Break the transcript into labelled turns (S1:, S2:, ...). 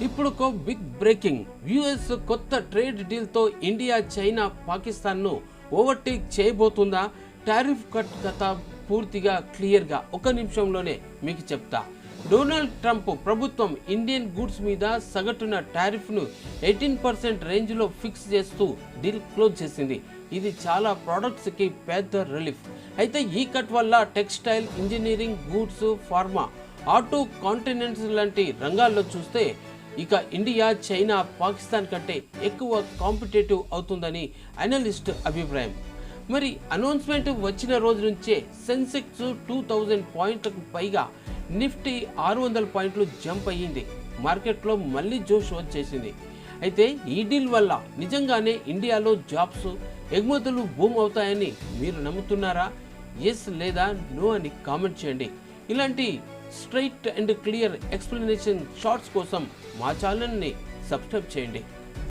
S1: ఇప్పుడు ఒక big breaking. US కొత్త ట్రేడ్ డీల్తో ఇండియా, చైనా, పాకిస్తాన్ను ఓవర్టేక్ చేయబోతుందా? టారిఫ్ కట్ కథ పూర్తిగా క్లియర్గా ఒక నిమిషంలోనే మీకు చెప్తా. డొనాల్డ్ ట్రంప్ ప్రభుత్వం ఇండియన్ గూడ్స్ మీద సగటున టారిఫ్ను 18% రేంజ్లో ఫిక్స్ చేస్తూ డీల్ క్లోజ్ చేసింది. ఇది చాలా ప్రోడక్ట్స్కి పెద్ద రిలీఫ్. అయితే ఈ కట్ వల్ల textile, engineering, goods, pharma, auto, continents లాంటి రంగాల్లో చూస్తే ఇక ఇండియా, చైనా, పాకిస్తాన్ కంటే ఎక్కువ కాంపిటేటివ్ అవుతుందని అనలిస్ట్ అభిప్రాయం. మరి అనౌన్స్మెంట్ వచ్చిన రోజు నుంచే సెన్సెక్స్ 2000 పాయింట్లకు పైగా, నిఫ్టీ 600 పాయింట్లు జంప్ అయ్యింది. మార్కెట్లో మళ్ళీ జోష్ వచ్చేసింది. అయితే ఈ డీల్ వల్ల నిజంగానే ఇండియాలో జాబ్స్, ఎగుమతులు బూమ్ అవుతాయని మీరు నమ్ముతున్నారా? ఎస్ లేదా నో అని కామెంట్ చేయండి. ఇలాంటి straight and clear explanation shorts కోసం మా ఛానల్ని సబ్స్క్రైబ్ చేయండి.